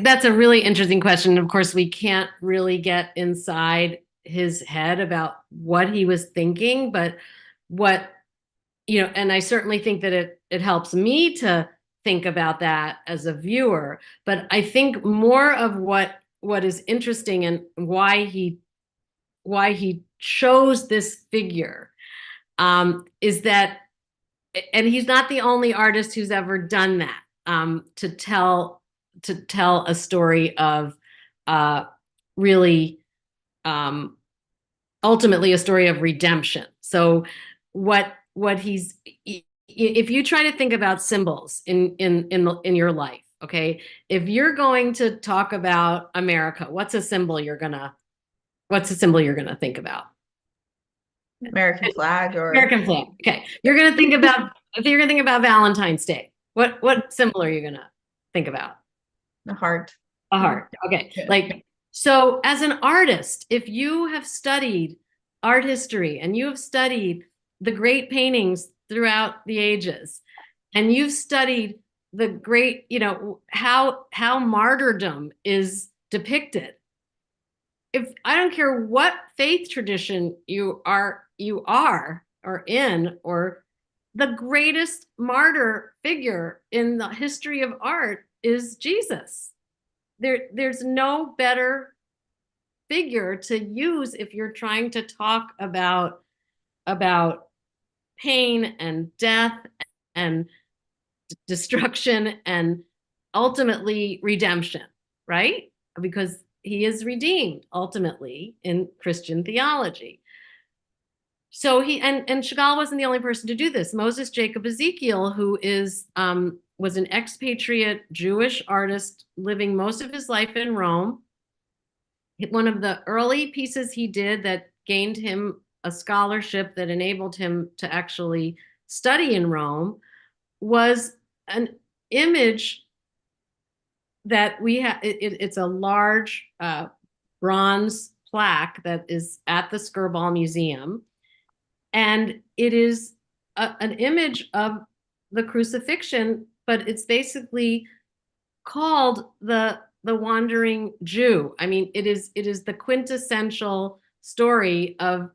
That's a really interesting question. Of course, we can't really get inside his head about what he was thinking, but and I certainly think that it helps me to think about that as a viewer. But I think more of what is interesting and why he chose this figure is that, and he's not the only artist who's ever done that, to tell a story of really ultimately a story of redemption. So what he's, if you try to think about symbols in your life, okay, if you're going to talk about America, what's a symbol you're gonna think about? American flag or American flag. Okay. You're gonna think about Valentine's Day. What symbol are you gonna think about? the heart. A heart. Okay. Yeah. Like, so as an artist, if you have studied art history and you have studied the great paintings throughout the ages, and you've studied the great, how martyrdom is depicted. If I don't care what faith tradition you are or in, or the greatest martyr figure in the history of art is Jesus. There's no better figure to use if you're trying to talk about pain and death and destruction and ultimately redemption, right? Because he is redeemed ultimately in Christian theology. So he and Chagall wasn't the only person to do this. Moses Jacob Ezekiel, who was an expatriate Jewish artist living most of his life in Rome. One of the early pieces he did that gained him a scholarship that enabled him to actually study in Rome was an image that we have. It's a large bronze plaque that is at the Skirball Museum. And it is an image of the crucifixion, but it's basically called the Wandering Jew. I mean, it is the quintessential story of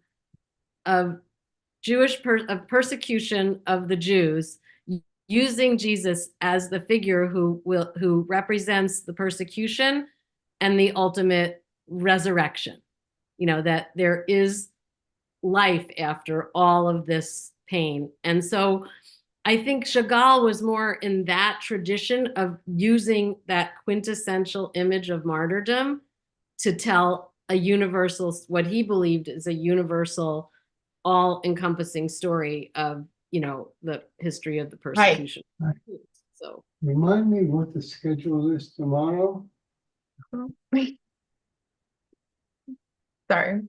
Jewish of persecution of the Jews, using Jesus as the figure who represents the persecution and the ultimate resurrection. That there is life after all of this pain. And so I think Chagall was more in that tradition of using that quintessential image of martyrdom to tell a universal, what he believed is a universal, all-encompassing story of, the history of the persecution. Right. So Remind me what the schedule is tomorrow. Sorry.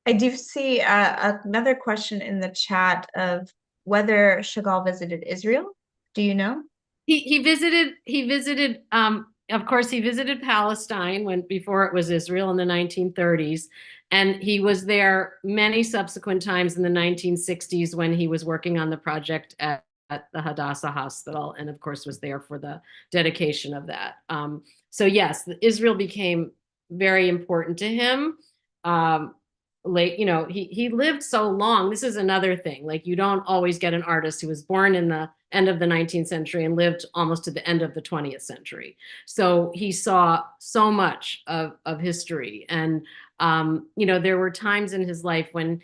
I do see another question in the chat of whether Chagall visited Israel. Do you know? He visited of course he visited Palestine before it was Israel in the 1930s, and he was there many subsequent times in the 1960s when he was working on the project at the Hadassah Hospital, and of course was there for the dedication of that. So yes, Israel became very important to him. He lived so long. This is another thing. Like, you don't always get an artist who was born in the end of the 19th century and lived almost to the end of the 20th century. So he saw so much of history. And, there were times in his life when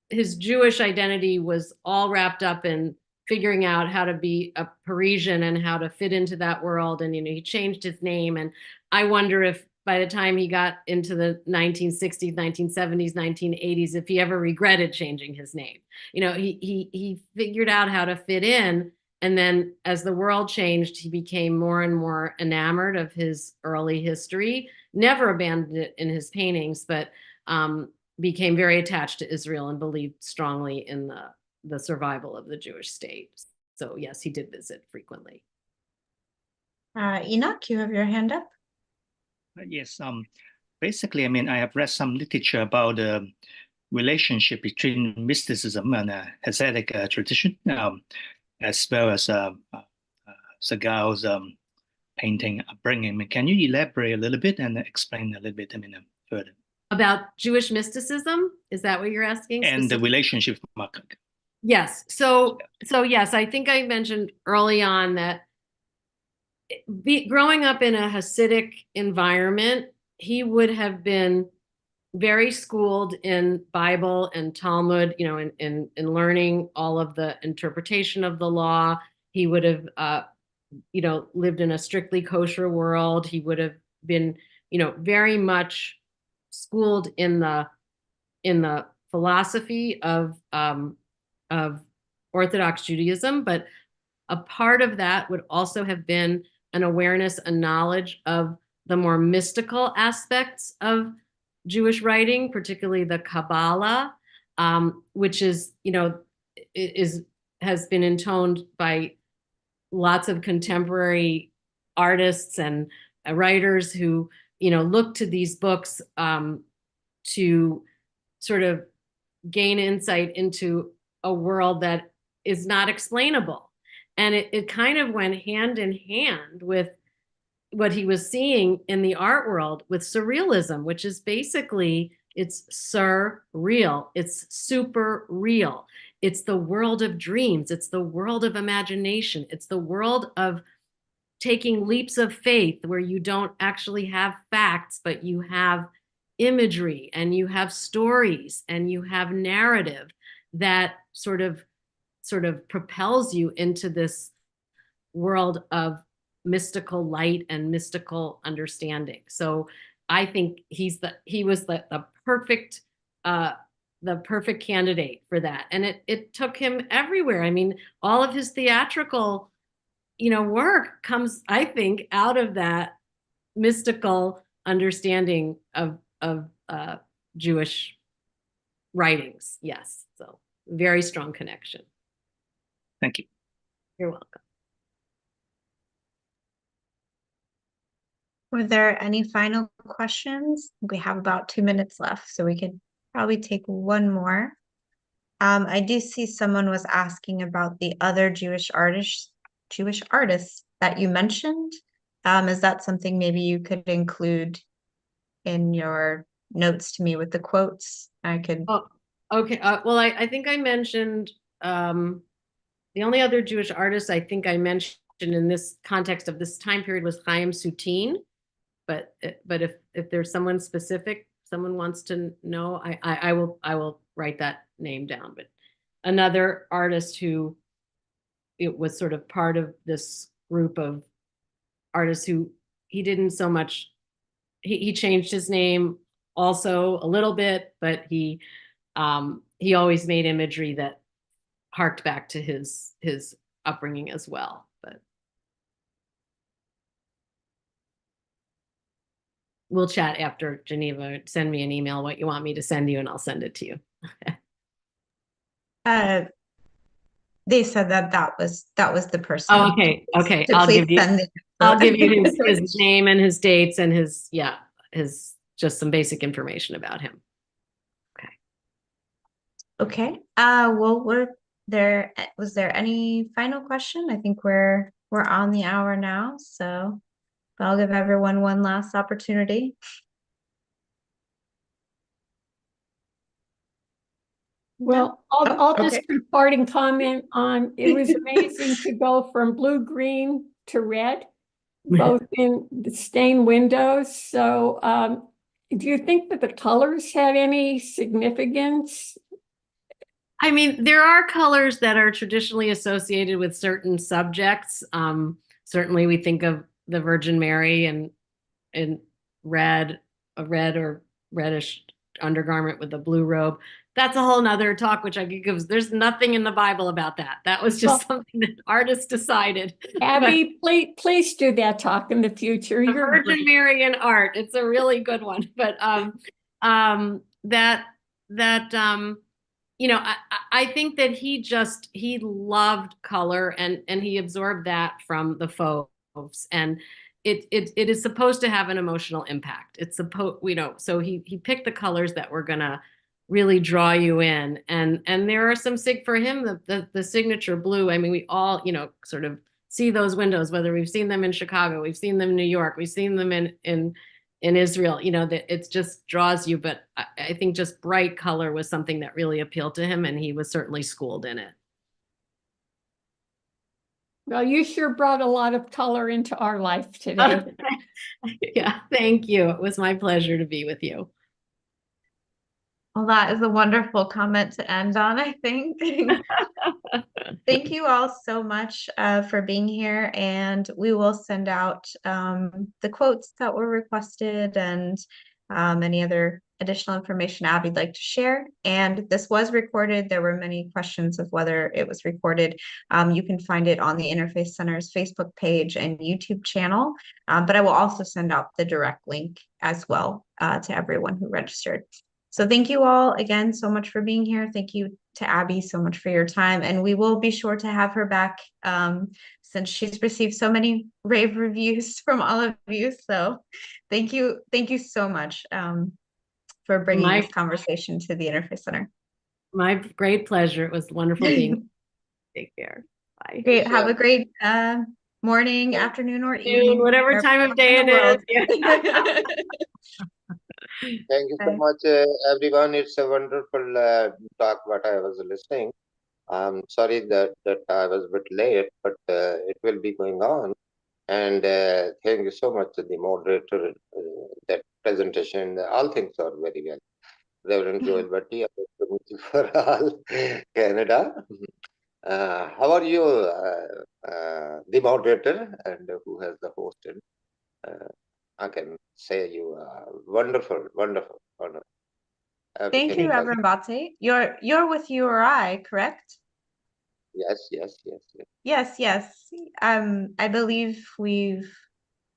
his Jewish identity was all wrapped up in figuring out how to be a Parisian and how to fit into that world. And, he changed his name. And I wonder if by the time he got into the 1960s, 1970s, 1980s, if he ever regretted changing his name. He figured out how to fit in. And then as the world changed, he became more and more enamored of his early history, never abandoned it in his paintings, but became very attached to Israel and believed strongly in the survival of the Jewish state. So yes, he did visit frequently. Enoch, you have your hand up. Yes. Basically, I have read some literature about the relationship between mysticism and Hasidic tradition, as well as Chagall's painting upbringing. Can you elaborate a little bit and explain a little bit further? About Jewish mysticism? Is that what you're asking? And the relationship with Marc. Yes. So yes, I think I mentioned early on that growing up in a Hasidic environment, he would have been very schooled in Bible and Talmud, in learning all of the interpretation of the law. He would have, lived in a strictly kosher world. He would have been very much schooled in the philosophy of Orthodox Judaism, but a part of that would also have been an awareness, a knowledge of the more mystical aspects of Jewish writing, particularly the Kabbalah, which is has been intoned by lots of contemporary artists and writers who look to these books to sort of gain insight into a world that is not explainable. And it kind of went hand in hand with what he was seeing in the art world with surrealism, which is basically, it's surreal. It's super real. It's the world of dreams. It's the world of imagination. It's the world of taking leaps of faith where you don't actually have facts, but you have imagery and you have stories and you have narrative that sort of propels you into this world of mystical light and mystical understanding. So I think he was the perfect candidate for that. And it took him everywhere. I mean, all of his theatrical work comes, I think, out of that mystical understanding of Jewish writings. Yes. So very strong connection. Thank you. You're welcome. Were there any final questions? We have about 2 minutes left, so we could probably take one more. I do see someone was asking about the other Jewish artists that you mentioned. Is that something maybe you could include in your notes to me with the quotes? I could. Oh, okay. Well, I think I mentioned the only other Jewish artist I think I mentioned in this context of this time period was Chaim Soutine. But if there's someone specific, someone wants to know, I will write that name down. But another artist who it was sort of part of this group of artists who he didn't so much, he changed his name also a little bit, but he always made imagery that harked back to his upbringing as well. But we'll chat after Geneva. Send me an email what you want me to send you and I'll send it to you. They said that was the person. Oh, okay. To I'll please give you send I'll give you his name and his dates and his just some basic information about him. Okay. Well, was there any final question? I think we're on the hour now, so I'll give everyone one last opportunity. Well, I'll just okay. put a parting comment on, it was amazing to go from blue-green to red, both in the stained windows. So do you think that the colors had any significance? I mean, there are colors that are traditionally associated with certain subjects. Certainly we think of the Virgin Mary and red, a red or reddish undergarment with a blue robe. That's a whole nother talk, which I could give. There's nothing in the Bible about that. That was just something that artists decided. Abby, please do that talk in the future. The Virgin Mary and art. It's a really good one. But I think that he loved color and he absorbed that from the fauves, and it is supposed to have an emotional impact. It's supposed, so he picked the colors that were gonna really draw you in, and there are some for him, the signature blue. I mean, we all sort of see those windows, whether we've seen them in Chicago, we've seen them in New York, we've seen them in Israel, that it just draws you. But I think just bright color was something that really appealed to him, and he was certainly schooled in it. Well, you sure brought a lot of color into our life today. Yeah, thank you. It was my pleasure to be with you. Well, that is a wonderful comment to end on, I think. Thank you all so much for being here, and we will send out the quotes that were requested and any other additional information Abby'd like to share. And this was recorded. There were many questions of whether it was recorded. You can find it on the Interfaith Center's Facebook page and YouTube channel, but I will also send out the direct link as well to everyone who registered. So thank you all again so much for being here. Thank you to Abby so much for your time. And we will be sure to have her back since she's received so many rave reviews from all of you. So thank you. Thank you so much for bringing this conversation to the Interfaith Center. My great pleasure. It was wonderful being. Take care. Bye. Great. Have a great morning, afternoon, or evening. Whatever time of day it is. Thank you so much, everyone. It's a wonderful talk what I was listening. I'm sorry that I was a bit late, but it will be going on. And thank you so much to the moderator, that presentation. All things are very well. Reverend Joel Bhatti, for all, Canada. How are you, the moderator, and who has the hosted? I can say you are wonderful, wonderful, wonderful. Thank you, Reverend Bhatti. You're with URI, correct? Yes, yes, yes, yes. Yes, yes. I believe we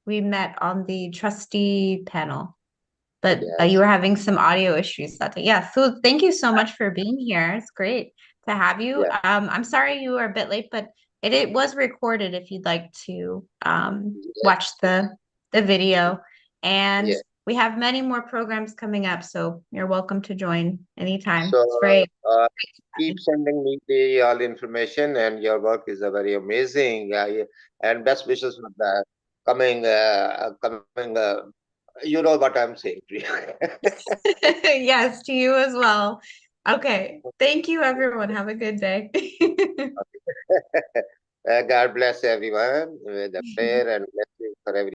met on the trustee panel, but Yes. you were having some audio issues that day. Yeah. So thank you so much for being here. It's great to have you. Yeah. I'm sorry you were a bit late, but it was recorded if you'd like to watch the video. And we have many more programs coming up, so you're welcome to join anytime. So, it's great. Keep sending me the all information, and your work is very amazing. And best wishes for the coming. You know what I'm saying to you. Yes, to you as well. Okay. Thank you, everyone. Have a good day. God bless everyone with a prayer and blessing for everyone.